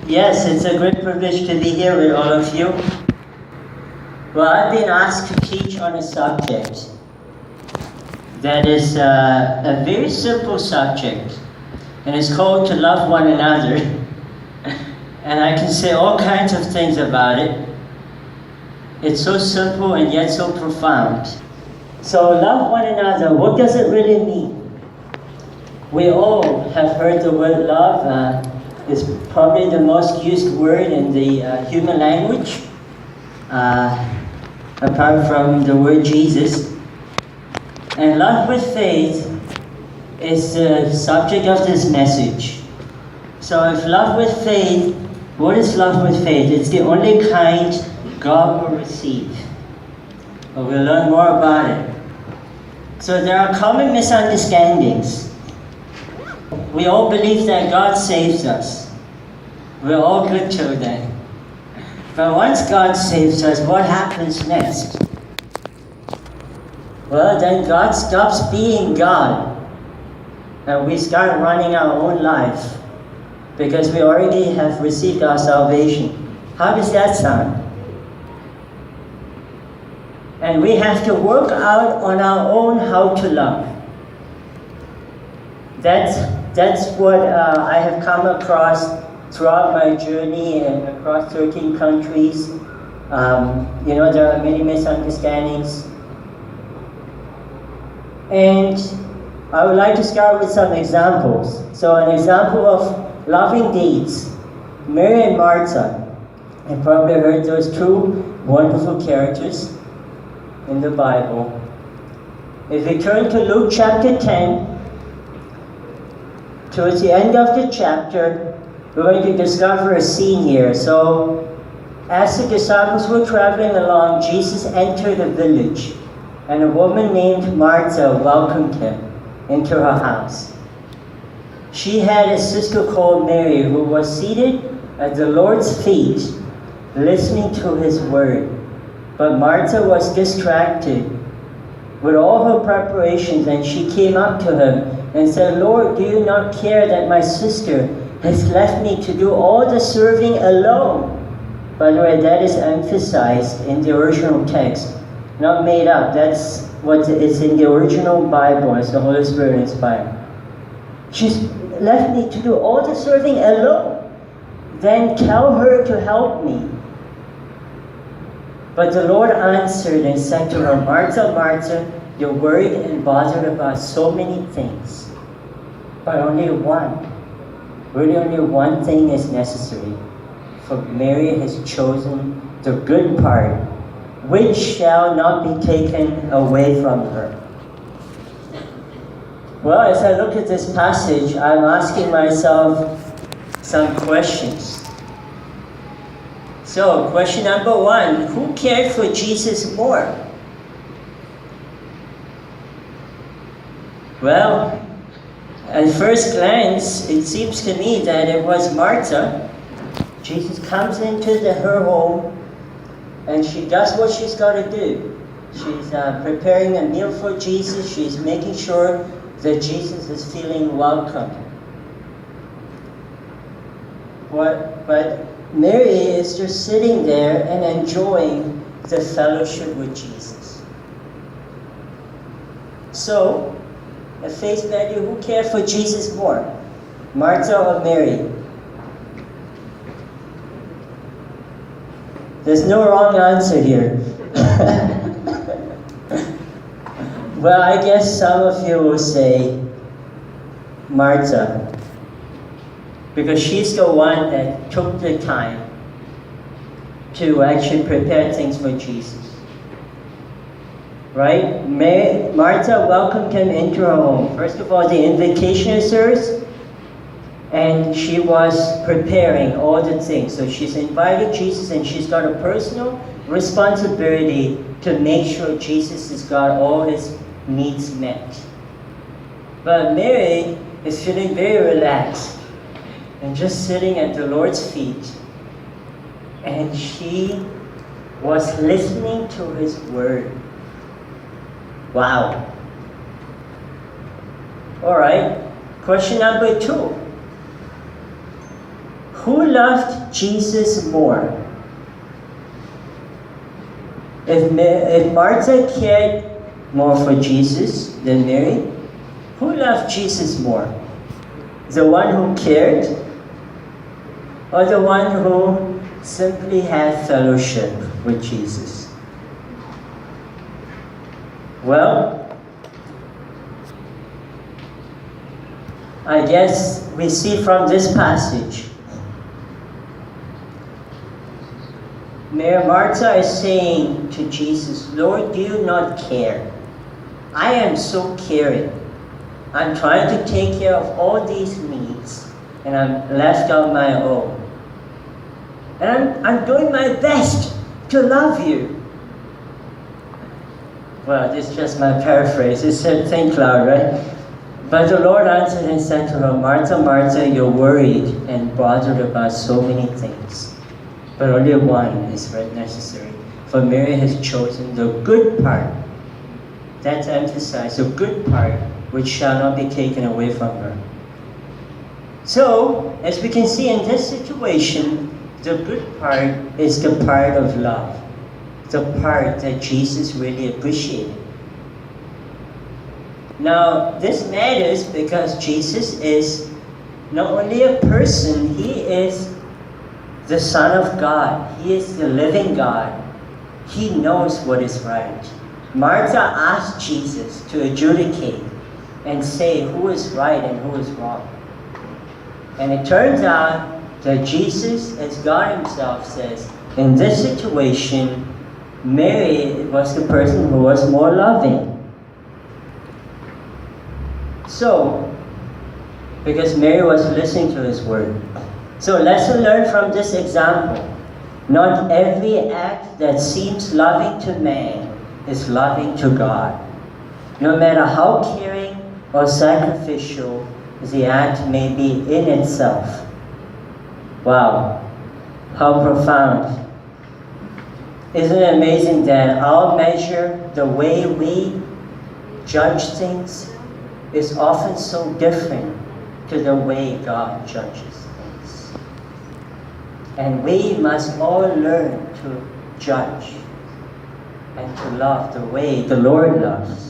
Yes, it's a great privilege to be here with all of you. Well, I've been asked to teach on a subject that is a very simple subject, and it's called to love one another. And I can say all kinds of things about it. It's so simple and yet so profound. So love one another, what does it really mean? We all have heard the word love. It's probably the most used word in the human language, apart from the word Jesus. And love with faith is the subject of this message. So if love with faith, what is love with faith? It's the only kind God will receive. But we'll learn more about it. So there are common misunderstandings. We all believe that God saves us. We're all good children. But once God saves us, what happens next? Well, then God stops being God. And we start running our own life. Because we already have received our salvation. How does that sound? And we have to work out on our own how to love. That's what I have come across throughout my journey and across 13 countries. There are many misunderstandings. And I would like to start with some examples. So an example of loving deeds. Mary and Martha. You've probably heard those two wonderful characters in the Bible. If we turn to Luke chapter 10, towards the end of the chapter, we're going to discover a scene here. So, as the disciples were traveling along, Jesus entered a village, and a woman named Martha welcomed him into her house. She had a sister called Mary who was seated at the Lord's feet, listening to his word. But Martha was distracted with all her preparations, and she came up to him and said, "Lord, do you not care that my sister has left me to do all the serving alone?" By the way, that is emphasized in the original text, not made up. That's what is in the original Bible as the Holy Spirit inspired. She's left me to do all the serving alone. Then tell her to help me. But the Lord answered and said to her, "Martha, Martha, you're worried and bothered about so many things, but only one thing is necessary. For Mary has chosen the good part, which shall not be taken away from her." Well, as I look at this passage, I'm asking myself some questions. So, question number one, who cared for Jesus more? Well, at first glance, it seems to me that it was Martha. Jesus comes into her home, and she does what she's got to do. She's preparing a meal for Jesus. She's making sure that Jesus is feeling welcome. But Mary is just sitting there and enjoying the fellowship with Jesus. So, at face value, who cared for Jesus more? Martha or Mary? There's no wrong answer here. Well, I guess some of you will say Martha, because she's the one that took the time to actually prepare things for Jesus. Right? Martha welcomed him into her home. First of all, the invitation is hers, and she was preparing all the things. So she's invited Jesus, and she's got a personal responsibility to make sure Jesus has got all his needs met. But Mary is feeling very relaxed and just sitting at the Lord's feet, and she was listening to his word. Wow. All right. Question number 2. Who loved Jesus more? If Martha cared more for Jesus than Mary, who loved Jesus more? The one who cared, or the one who simply had fellowship with Jesus? Well, I guess we see from this passage, Martha is saying to Jesus, Lord, do you not care? I am so caring. I'm trying to take care of all these needs, and I'm left on my own. And I'm doing my best to love you. Well, this is just my paraphrase. It's said, think loud, right? But the Lord answered and said to her, Martha, Martha, you're worried and bothered about so many things. But only one is necessary. For Mary has chosen the good part. That's emphasized, the good part, which shall not be taken away from her. So, as we can see in this situation, the good part is the part of love. The part that Jesus really appreciated. Now, this matters because Jesus is not only a person, he is the Son of God. He is the living God. He knows what is right. Martha asked Jesus to adjudicate and say who is right and who is wrong. And it turns out that Jesus, as God himself says, in this situation, Mary was the person who was more loving. So, because Mary was listening to his word. So, lesson learned from this example. Not every act that seems loving to man is loving to God. No matter how caring or sacrificial the act may be in itself. Wow, how profound. Isn't it amazing that our measure, the way we judge things, is often so different to the way God judges things. And we must all learn to judge and to love the way the Lord loves.